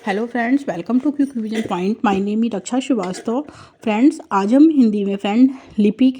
Hello friends, welcome to quick revision point. My name is Raksha Shrivastava. Friends, आज हम हिंदी में लिपि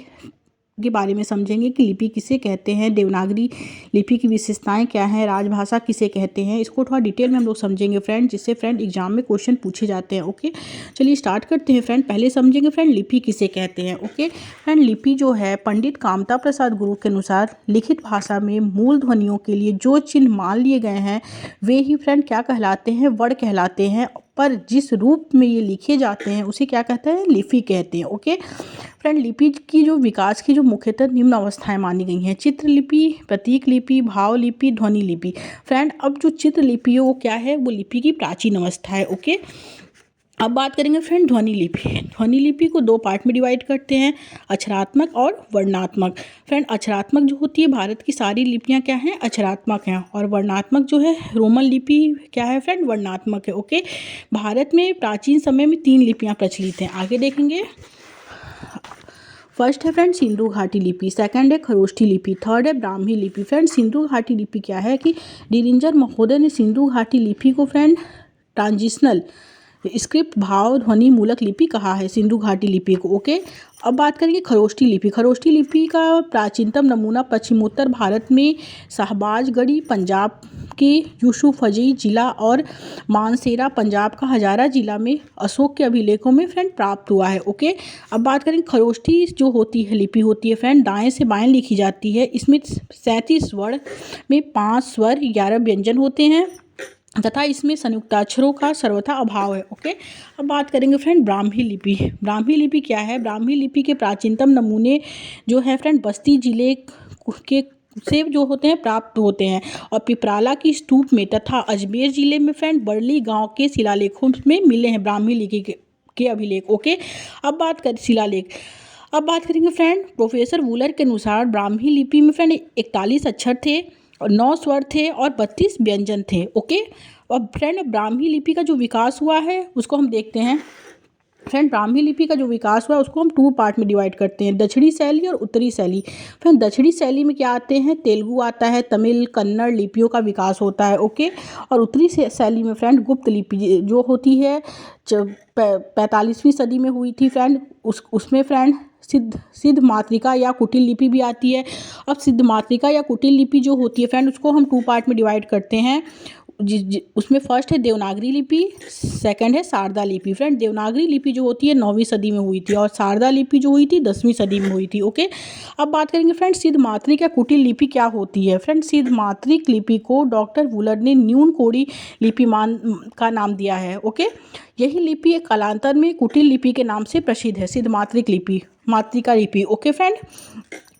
के बारे में समझेंगे कि लिपि किसे कहते हैं, देवनागरी लिपि की विशेषताएं क्या हैं, राजभाषा किसे कहते हैं। इसको थोड़ा डिटेल में हम लोग समझेंगे फ्रेंड, जिससे फ्रेंड एग्जाम में क्वेश्चन पूछे जाते हैं। ओके, चलिए स्टार्ट करते हैं फ्रेंड। पहले समझेंगे फ्रेंड लिपि किसे कहते हैं। ओके फ्रेंड, लिपि जो है पंडित कामता प्रसाद गुरु के अनुसार लिखित भाषा में मूल ध्वनियों के लिए जो चिन्ह मान लिए गए हैं वे ही फ्रेंड क्या कहलाते हैं, वर्ण कहलाते हैं। पर जिस रूप में ये लिखे जाते हैं उसे क्या कहते हैं, लिपि कहते हैं। ओके फ्रेंड, लिपि की जो विकास की जो मुख्यतः निम्न अवस्थाएं मानी गई हैं: चित्र लिपि, प्रतीक लिपि, भाव लिपि, ध्वनि लिपि। फ्रेंड, अब जो चित्र लिपि है वो क्या है, वो लिपि की प्राचीन अवस्था है। ओके, अब बात करेंगे फ्रेंड ध्वनि लिपि। ध्वनि लिपि को दो पार्ट में डिवाइड करते हैं, अक्षरात्मक और वर्णात्मक। फ्रेंड, अक्षरात्मक जो होती है, भारत की सारी लिपियां क्या हैं, अक्षरात्मक हैं। और वर्णात्मक जो है, रोमन लिपि क्या है फ्रेंड, वर्णात्मक है। ओके, भारत में प्राचीन समय में 3 लिपियां प्रचलित हैं। आगे देखेंगे। फर्स्ट है फ्रेंड सिंधु घाटी लिपि, सेकंड है खरोष्ठी लिपि, थर्ड है ब्राह्मी लिपि। फ्रेंड, सिंधु घाटी लिपि क्या है कि डिरिंजर महोदय ने सिंधु घाटी लिपि को फ्रेंड ट्रांजिशनल स्क्रिप्ट भाव ध्वनि मूलक लिपि कहा है, सिंधु घाटी लिपि को। ओके, अब बात करेंगे खरोष्ठी लिपि। खरोष्ठी लिपि का प्राचीनतम नमूना पश्चिमोत्तर भारत में शाहबाजगढ़ी पंजाब के यूसुफजई जिला और मानसेरा पंजाब का हजारा जिला में अशोक के अभिलेखों में फ्रेंड प्राप्त हुआ है। ओके, अब बात करेंगे खरोष्ठी जो होती है लिपि होती है फ्रेंड दाएं से बाएं लिखी जाती है। इसमें 37 वर्ण में 5 स्वर 11 व्यंजन होते हैं तथा इसमें संयुक्ताक्षरों का सर्वथा अभाव है। ओके, अब बात करेंगे फ्रेंड ब्राह्मी लिपि। ब्राह्मी लिपि क्या है, ब्राह्मी लिपि के प्राचीनतम नमूने जो है फ्रेंड बस्ती जिले के से जो होते हैं प्राप्त होते हैं और पिपराला की स्तूप में तथा अजमेर जिले में फ्रेंड बरली गांव के शिलालेखों में मिले हैं ब्राह्मी लिपि के अभिलेख। ओके, अब बात करें शिलालेख। अब बात करेंगे फ्रेंड प्रोफेसर वूलर के अनुसार ब्राह्मी लिपि में फ्रेंड 41 अक्षर थे और 9 स्वर थे और 32 व्यंजन थे। ओके, अब फ्रेंड ब्राह्मी लिपि का जो विकास हुआ है उसको हम देखते हैं। फ्रेंड, ब्राह्मी लिपि का जो विकास हुआ है उसको हम 2 पार्ट में डिवाइड करते हैं, दक्षिणी शैली और उत्तरी शैली। फ्रेंड, दक्षिणी शैली में क्या आते हैं, तेलुगु आता है, तमिल, कन्नड़ लिपियों का विकास होता है। ओके, और उत्तरी शैली में फ्रेंड गुप्त लिपि जो होती है 45वीं सदी में हुई थी फ्रेंड। उसमें फ्रेंड सिद्ध मातृका या कुटिल लिपि भी आती है। अब सिद्ध मातृका या कुटिल लिपि जो होती है फ्रेंड उसको हम 2 पार्ट में डिवाइड करते हैं। उसमें फर्स्ट है देवनागरी लिपि, सेकंड है शारदा लिपि। फ्रेंड, देवनागरी लिपि जो होती है 9वीं सदी में हुई थी और शारदा लिपि जो हुई थी 10वीं सदी में हुई थी। ओके, अब बात करेंगे फ्रेंड सिद्ध मात्रिक या कुटिल लिपि क्या होती है। फ्रेंड, सिद्ध मात्रिक लिपि को डॉक्टर वुलर ने न्यून कोड़ी लिपि का नाम दिया है। ओके, यही लिपि एक कालांतर में कुटिल लिपि के नाम से प्रसिद्ध है, सिद्ध मात्रिक लिपि, मातृका लिपि। ओके फ्रेंड,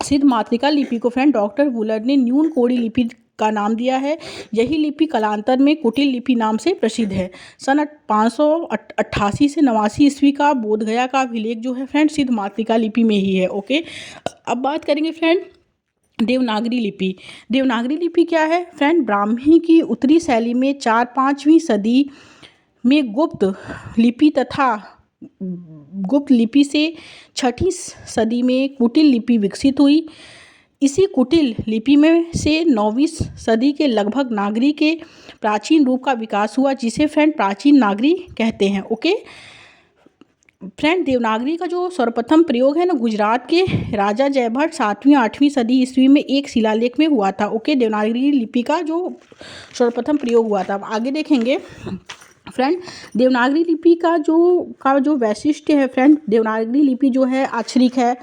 सिद्ध मातृका लिपि को फ्रेंड डॉक्टर वुलर ने न्यून कोड़ी लिपि का नाम दिया है। यही लिपि कालांतर में कुटिल लिपि नाम से प्रसिद्ध है। सन 588 से 89 ईस्वी का बोधगया का अभिलेख जो है फ्रेंड सिद्ध मातृका लिपि में ही है। ओके, अब बात करेंगे फ्रेंड देवनागरी लिपि। देवनागरी लिपि क्या है फ्रेंड, ब्राह्मी की उत्तरी शैली में 4-5वीं सदी में गुप्त लिपि तथा गुप्त लिपि से 6ठी सदी में कुटिल लिपि विकसित हुई। इसी कुटिल लिपि में से 9वीं सदी के लगभग नागरी के प्राचीन रूप का विकास हुआ, जिसे फ्रेंड प्राचीन नागरी कहते हैं। ओके फ्रेंड, देवनागरी का जो सर्वप्रथम प्रयोग है ना, गुजरात के राजा जयभट्ट 7वीं-8वीं सदी ईस्वी में एक शिलालेख में हुआ था। ओके, देवनागरी लिपि का जो सर्वप्रथम प्रयोग हुआ था। अब आगे देखेंगे फ्रेंड देवनागरी लिपि का जो वैशिष्ट्य है फ्रेंड, देवनागरी लिपि जो है अक्षरिक है।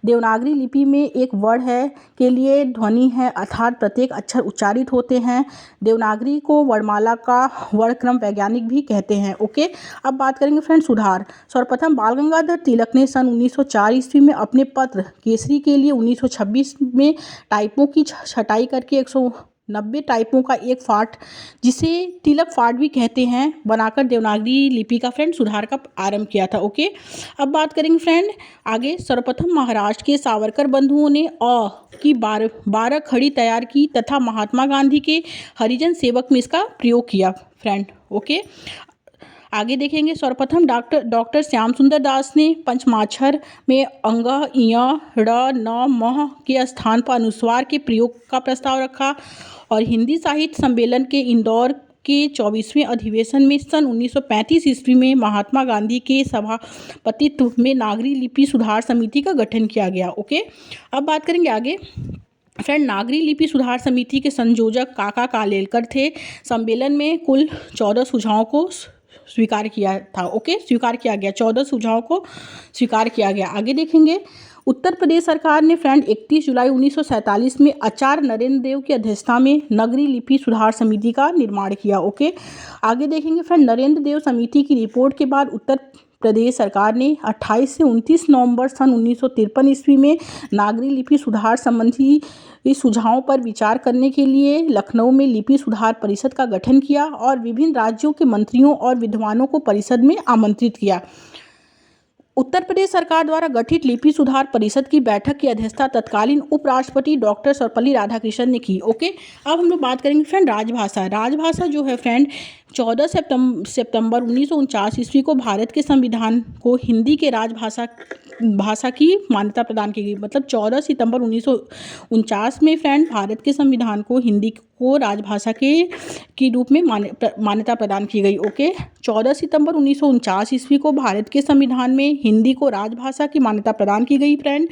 देवनागरी लिपि में एक वर्ण है के लिए ध्वनि है, अर्थात प्रत्येक अक्षर उच्चारित होते हैं। देवनागरी को वर्णमाला का वर्णक्रम वैज्ञानिक भी कहते हैं। ओके, अब बात करेंगे फ्रेंड सुधार। सर्वप्रथम बाल गंगाधर तिलक ने सन 1904 ईस्वी में अपने पत्र केसरी के लिए 1926 में टाइपों की छटाई करके 190 टाइपों का एक फाट, जिसे तिलक फाट भी कहते हैं, बनाकर देवनागरी लिपि का फ्रेंड सुधार का आरंभ किया था। ओके, अब बात करेंगे फ्रेंड आगे। सर्वप्रथम महाराष्ट्र के सावरकर बंधुओं ने की 12 खड़ी तैयार की तथा महात्मा गांधी के हरिजन सेवक में इसका प्रयोग किया फ्रेंड। ओके, आगे देखेंगे। सर्वप्रथम डॉक्टर श्याम सुंदर दास ने पंचमाक्षर में अंग, इय, ड़, न, मह के स्थान पर अनुस्वार के प्रयोग का प्रस्ताव रखा और हिंदी साहित्य सम्मेलन के इंदौर के 24वें अधिवेशन में सन 1935 ईस्वी में महात्मा गांधी के सभापतित्व में नागरी लिपि सुधार समिति का गठन किया गया। ओके, अब बात करेंगे आगे। फ्रेंड, नागरी लिपि सुधार समिति के संयोजक काका कालेलकर थे। सम्मेलन में कुल 14 सुझावों को स्वीकार किया था। ओके, स्वीकार किया गया, 14 सुझावों को स्वीकार किया गया। आगे देखेंगे, उत्तर प्रदेश सरकार ने फ्रेंड 31 जुलाई 1947 में आचार्य नरेंद्र देव की अध्यक्षता में नगरी लिपि सुधार समिति का निर्माण किया। ओके, आगे देखेंगे फ्रेंड, नरेंद्र देव समिति की रिपोर्ट के बाद उत्तर प्रदेश सरकार ने 28 से 29 नवंबर सन 1953 ईस्वी में नागरी लिपि सुधार संबंधी इस सुझावों पर विचार करने के लिए लखनऊ में लिपि सुधार परिषद का गठन किया और विभिन्न राज्यों के मंत्रियों और विद्वानों को परिषद में आमंत्रित किया। उत्तर प्रदेश सरकार द्वारा गठित लिपि सुधार परिषद की बैठक की अध्यक्षता तत्कालीन उपराष्ट्रपति डॉक्टर सर्वपल्ली राधाकृष्णन ने की। ओके, अब हम लोग बात करेंगे फ्रेंड राजभाषा। राजभाषा जो है फ्रेंड 14 सितंबर 1949 ईस्वी को भारत के संविधान को हिंदी के भाषा की मान्यता प्रदान की गई। मतलब 14 सितंबर 1949 में फ्रेंड भारत के संविधान को हिंदी को राजभाषा के रूप में मान्यता प्रदान की गई। ओके, 14 सितंबर 1949 ईस्वी को भारत के संविधान में हिंदी को राजभाषा की मान्यता प्रदान की गई। फ्रेंड,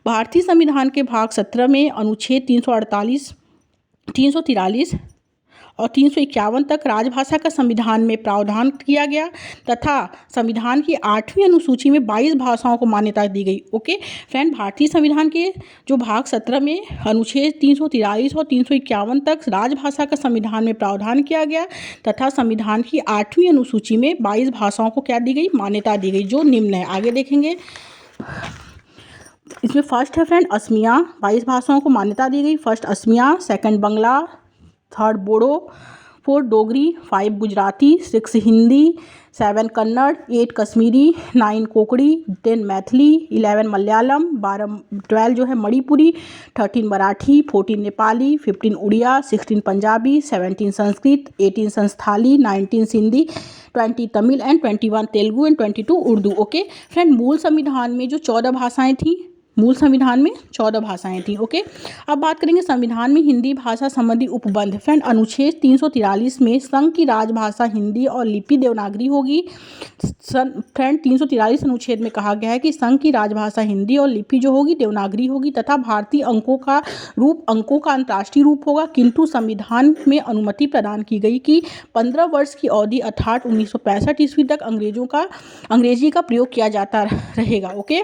भारतीय संविधान के भाग 17 में अनुच्छेद 348, 343 और 351 तक राजभाषा का संविधान में प्रावधान किया गया तथा संविधान की 8वीं अनुसूची में 22 भाषाओं को मान्यता दी गई। ओके फ्रेंड, भारतीय संविधान के जो भाग 17 में अनुच्छेद 343 और 351 तक राजभाषा का संविधान में प्रावधान किया गया तथा संविधान की 8वीं अनुसूची में 22 भाषाओं को क्या दी गई, मान्यता दी गई, जो निम्न है। आगे देखेंगे, इसमें फर्स्ट है फ्रेंड असमिया, 22 भाषाओं को मान्यता दी गई। First Asamiya, second Bangla, third Bodo, fourth Dogri, 5 Gujarati, 6 Hindi, 7 Kannada, 8 Kashmiri, 9 Konkani, 10 Maithili, 11 Malayalam, 12 जो है Manipuri, 13 Marathi, 14 Nepali, 15 Oriya, 16 Punjabi, 17 Sanskrit, 18 Santhali, 19 Sindhi, 20 Tamil and 21 Telugu and 22 Urdu. Okay friend, मूल संविधान में जो 14 भाषाएं थी, मूल संविधान में 14 भाषाएं थी। ओके, अब बात करेंगे संविधान में हिंदी भाषा संबंधी उपबंध। फ्रेंड, अनुच्छेद 343 में संघ की राजभाषा हिंदी और लिपि देवनागरी होगी। फ्रेंड, 343 अनुच्छेद में कहा गया है कि संघ की राजभाषा हिंदी और लिपि जो होगी देवनागरी होगी तथा भारतीय अंकों का अंतर्राष्ट्रीय रूप होगा। किंतु संविधान में अनुमति प्रदान की गई कि 15 वर्ष की अवधि अर्थात 1965 ईस्वी तक अंग्रेजी का प्रयोग किया जाता रहेगा। ओके,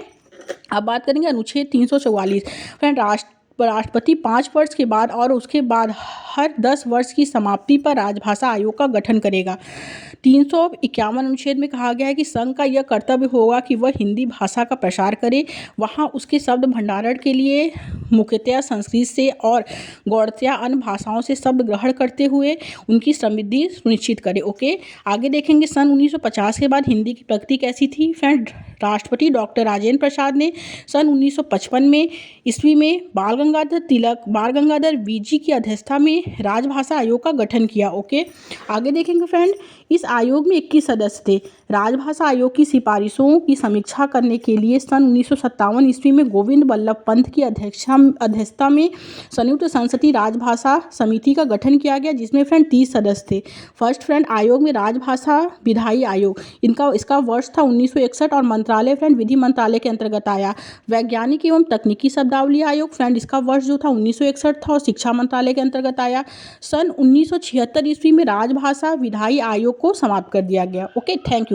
अब बात करेंगे अनुच्छेद 344। फ्रेंड, राष्ट्रपति 5 वर्ष के बाद और उसके बाद हर 10 वर्ष की समाप्ति पर राजभाषा आयोग का गठन करेगा। 351 अनुच्छेद में कहा गया है कि संघ का यह कर्तव्य होगा कि वह हिंदी भाषा का प्रसार करे, वहाँ उसके शब्द भंडारण के लिए मुख्यतया संस्कृत से और गौड़तया अन्य भाषाओं से शब्द ग्रहण करते हुए उनकी समृद्धि सुनिश्चित करे। ओके, आगे देखेंगे सन 1950 के बाद हिंदी की प्रगति कैसी थी। फ्रेंड, राष्ट्रपति डॉक्टर राजेंद्र प्रसाद ने सन 1955 ईस्वी में बाल गंगाधर वीजी की अध्यक्षता में राजभाषा आयोग का गठन किया। ओके, आगे देखेंगे फ्रेंड, इस आयोग में 21 सदस्य थे। राजभाषा आयोग की सिफारिशों की समीक्षा करने के लिए सन 1957 ईस्वी में गोविंद बल्लभ पंत की अध्यक्षता में संयुक्त संसदीय राजभाषा समिति का गठन किया गया, जिसमें फ्रेंड 30 सदस्य थे। फर्स्ट फ्रेंड, आयोग में राजभाषा विधायी आयोग, इसका वर्ष था 1961 और मंत्रालय फ्रेंड विधि मंत्रालय के अंतर्गत आया। वैज्ञानिक एवं तकनीकी शब्दावली आयोग, फ्रेंड इसका वर्ष जो था 1961 था और शिक्षा मंत्रालय के अंतर्गत आया। सन 1976 ईस्वी में राजभाषा विधायी आयोग को समाप्त कर दिया गया। Okay, thank you.